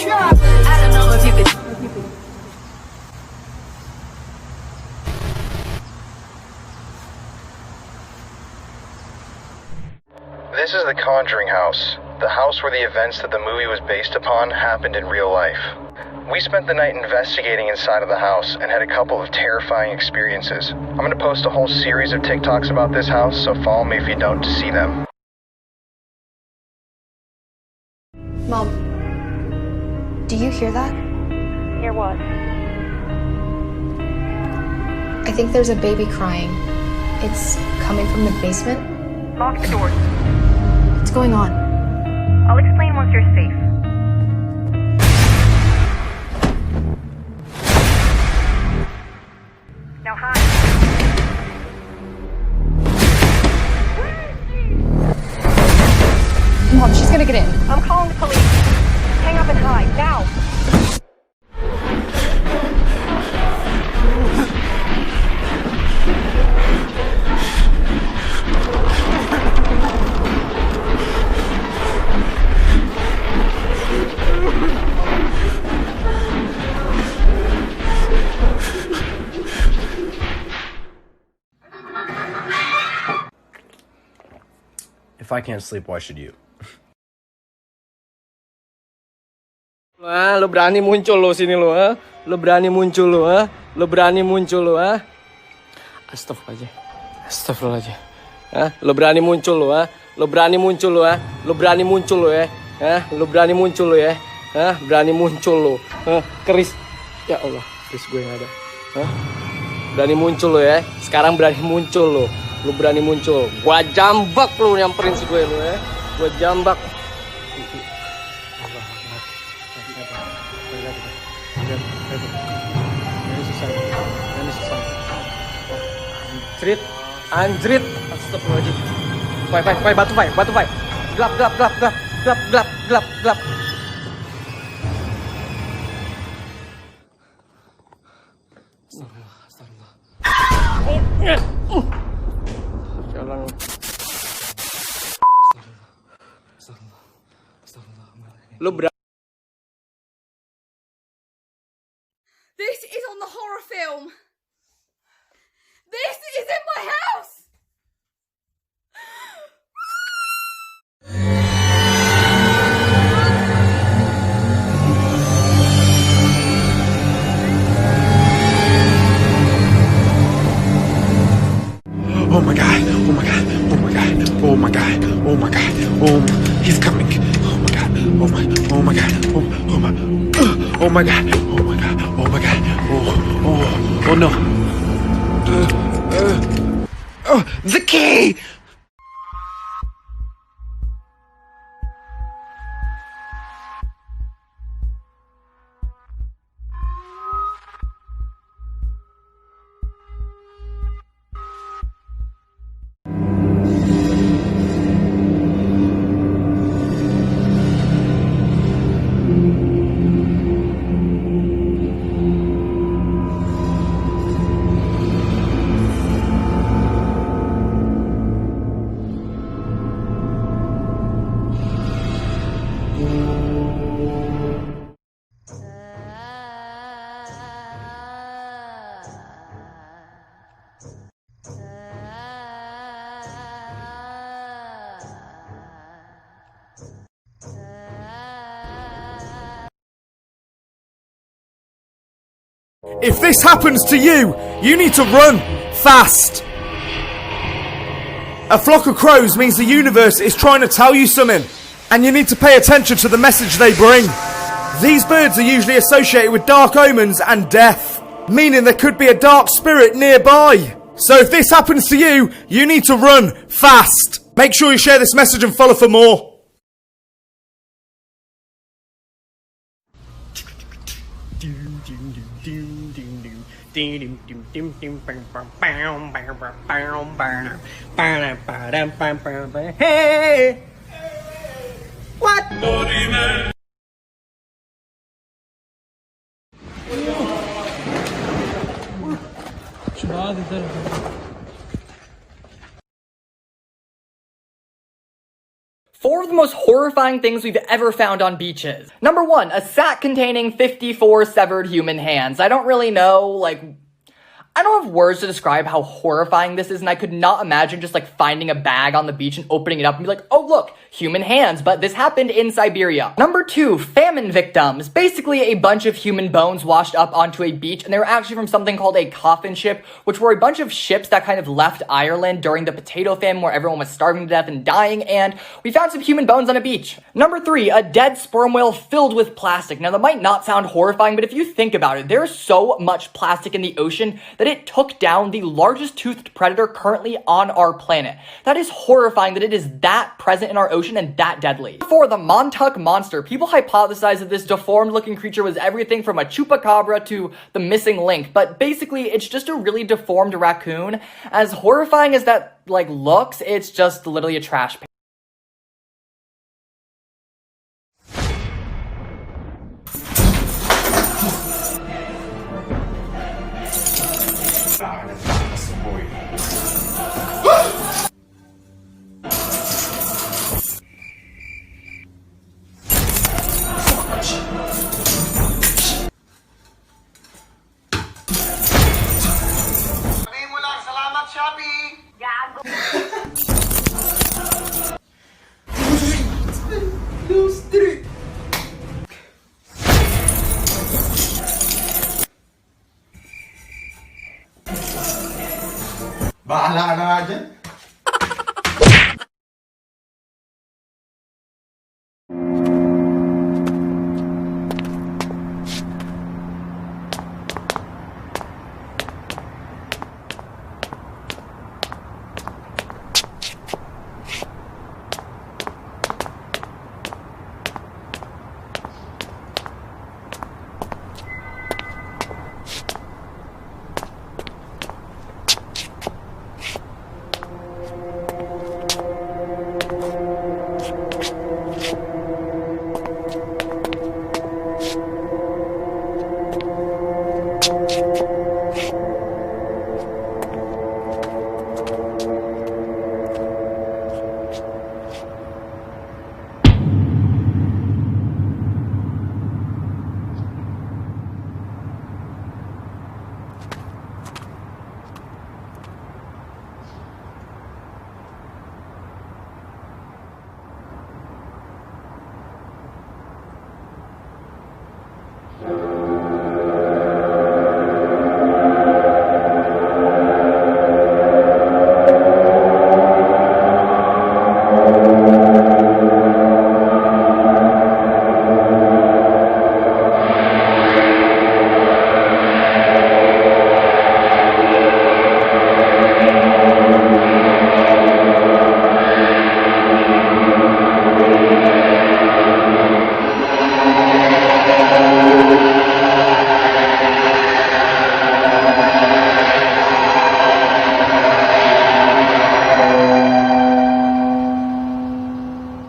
I don't know if you could. This is the Conjuring House, the house where the events that the movie was based upon happened in real life. We spent the night investigating inside of the house and had a couple of terrifying experiences. I'm gonna post a whole series of TikToks about this house, so follow me if you don't to see them. Mom, do you hear that? Hear what? I think there's a baby crying. It's coming from the basement. Lock the doors. What's going on? I'll explain once you're safe. Now hide. Mom, she's gonna get in. I'm calling the police. Hang up and hide, now! If I can't sleep, why should you? Lo berani muncul lo sini lo, ha? Lo berani muncul lo, ha? Lo berani muncul lo, ha? Astagfirullahaladzim. Astagfirullahaladzim. Ha? Lo berani muncul lo, ha? Lo berani muncul lo, ha? Lo berani muncul lo, ya? Ha? Lo berani muncul lo, ya? Ha? Berani muncul lo. Ha? Keris. Ya Allah, keris gue yang ada. Ha? Berani muncul lo, ya? Sekarang berani muncul lo. Lo berani muncul. Gua jambak lo nyamperin si gue lo, ya? Gua jambak. Anjrit, astagfirullahaladzim. Fai, batu fai. Gelap. Jalan. Lu This is on the horror film. This is in my house. Oh my god, he's coming. Oh my god, oh no. The key! If this happens to you, you need to run fast. A flock of crows means the universe is trying to tell you something, and you need to pay attention to the message they bring. These birds are usually associated with dark omens and death, meaning there could be a dark spirit nearby. So if this happens to you, you need to run fast. Make sure you share this message and follow for more. Hey! What? 4 of the most horrifying things we've ever found on beaches. Number 1, a sack containing 54 severed human hands. I don't really know, I don't have words to describe how horrifying this is, and I could not imagine just finding a bag on the beach and opening it up and be like, oh look, human hands, but this happened in Siberia. Number 2, famine victims. Basically a bunch of human bones washed up onto a beach, and they were actually from something called a coffin ship, which were a bunch of ships that kind of left Ireland during the potato famine where everyone was starving to death and dying, and we found some human bones on a beach. Number 3, a dead sperm whale filled with plastic. Now that might not sound horrifying, but if you think about it, there's so much plastic in the ocean that it took down the largest toothed predator currently on our planet. That is horrifying that it is that present in our ocean and that deadly. For the Montauk monster, people hypothesize that this deformed looking creature was everything from a chupacabra to the missing link, but basically it's just a really deformed raccoon. As horrifying as that looks, it's just literally a trash pan. Bahala ka na nga dyan.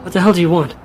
What the hell do you want?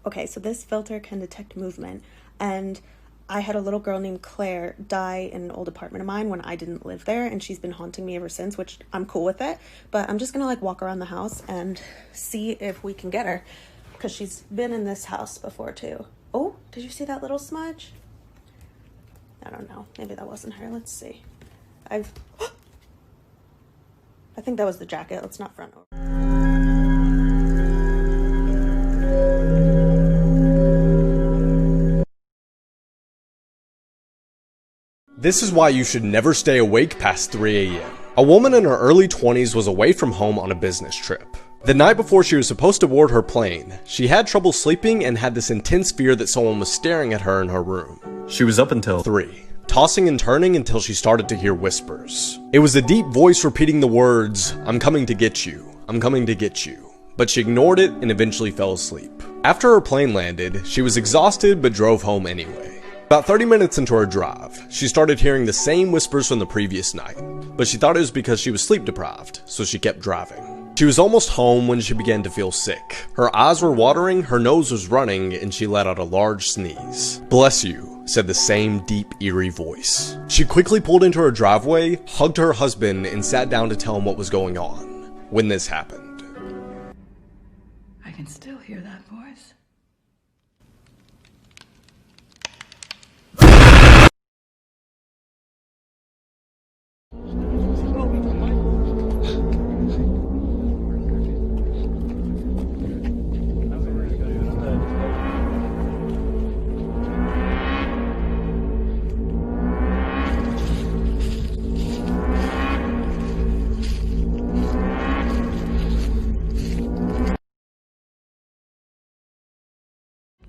Okay, so this filter can detect movement, and I had a little girl named Claire die in an old apartment of mine when I didn't live there, and she's been haunting me ever since, which I'm cool with it. But I'm just gonna like walk around the house and see if we can get her, because she's been in this house before too. Oh, did you see that little smudge? I don't know. Maybe that wasn't her. Let's see. I think that was the jacket. Let's not front over. This is why you should never stay awake past 3 a.m. A woman in her early 20s was away from home on a business trip. The night before she was supposed to board her plane, she had trouble sleeping and had this intense fear that someone was staring at her in her room. She was up until 3, tossing and turning until she started to hear whispers. It was a deep voice repeating the words, "I'm coming to get you, I'm coming to get you." But she ignored it and eventually fell asleep. After her plane landed, she was exhausted but drove home anyway. About 30 minutes into her drive, she started hearing the same whispers from the previous night, but she thought it was because she was sleep deprived, so she kept driving. She was almost home when she began to feel sick. Her eyes were watering, her nose was running, and she let out a large sneeze. "Bless you," said the same deep, eerie voice. She quickly pulled into her driveway, hugged her husband, and sat down to tell him what was going on. When this happened, I can still hear that voice.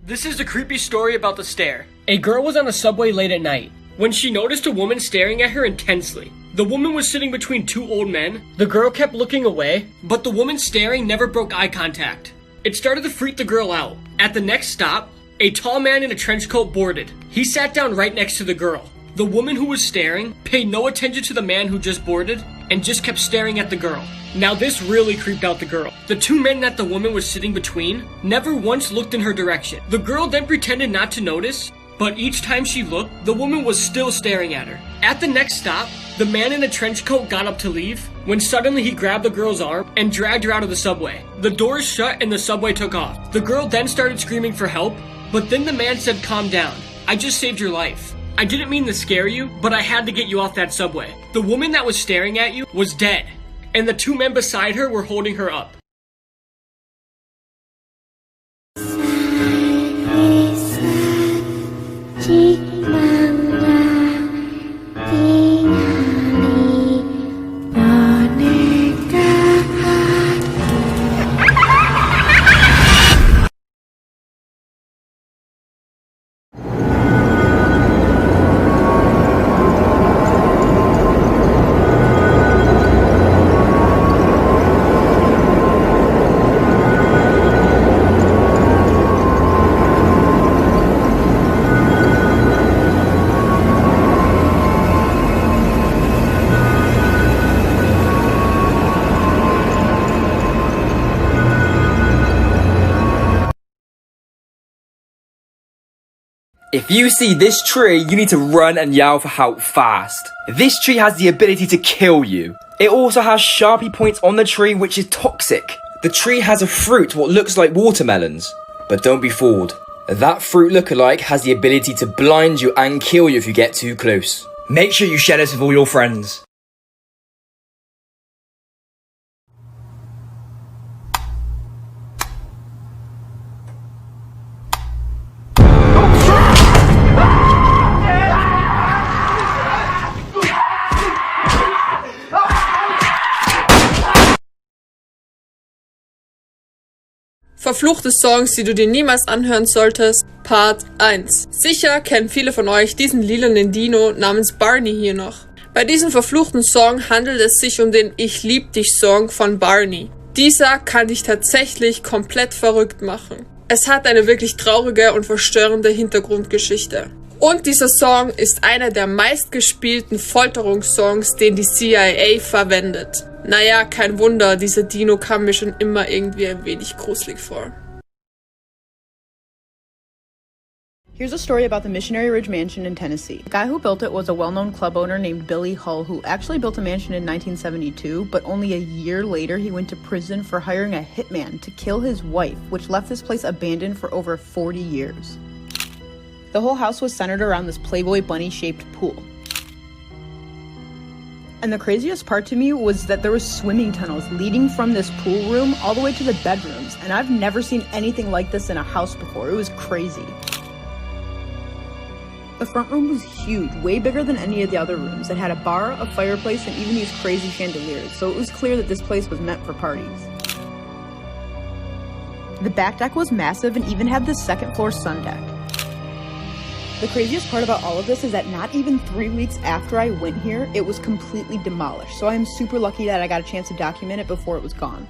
This is a creepy story about the stare. A girl was on a subway late at night when she noticed a woman staring at her intensely. The woman was sitting between two old men. The girl kept looking away, but the woman staring never broke eye contact. It started to freak the girl out. At the next stop, a tall man in a trench coat boarded. He sat down right next to the girl. The woman who was staring paid no attention to the man who just boarded and just kept staring at the girl. Now this really creeped out the girl. The two men that the woman was sitting between never once looked in her direction. The girl then pretended not to notice, but each time she looked, the woman was still staring at her. At the next stop, the man in the trench coat got up to leave when suddenly he grabbed the girl's arm and dragged her out of the subway. The doors shut and the subway took off. The girl then started screaming for help, but then the man said, "Calm down. I just saved your life. I didn't mean to scare you, but I had to get you off that subway." The woman that was staring at you was dead, and the two men beside her were holding her up. If you see this tree, you need to run and yell for help fast. This tree has the ability to kill you. It also has Sharpie points on the tree, which is toxic. The tree has a fruit what looks like watermelons. But don't be fooled. That fruit lookalike has the ability to blind you and kill you if you get too close. Make sure you share this with all your friends. Verfluchte Songs, die du dir niemals anhören solltest, Part 1. Sicher kennen viele von euch diesen lilanen Dino namens Barney hier noch. Bei diesem verfluchten Song handelt es sich um den Ich lieb dich Song von Barney. Dieser kann dich tatsächlich komplett verrückt machen. Es hat eine wirklich traurige und verstörende Hintergrundgeschichte. Und dieser Song ist einer der meistgespielten Folterungssongs, den die CIA verwendet. Naja, kein Wunder, dieser Dino kam mir schon immer irgendwie ein wenig gruselig vor. Here's a story about the Missionary Ridge Mansion in Tennessee. The guy who built it was a well-known club owner named Billy Hull, who actually built a mansion in 1972, but only a year later he went to prison for hiring a hitman to kill his wife, which left this place abandoned for over 40 years. The whole house was centered around this Playboy bunny-shaped pool. And the craziest part to me was that there was swimming tunnels leading from this pool room all the way to the bedrooms, and I've never seen anything like this in a house before. It was crazy. The front room was huge, way bigger than any of the other rooms. It had a bar, a fireplace, and even these crazy chandeliers, so it was clear that this place was meant for parties. The back deck was massive and even had the second floor sun deck. The craziest part about all of this is that not even 3 weeks after I went here, it was completely demolished, so I am super lucky that I got a chance to document it before it was gone.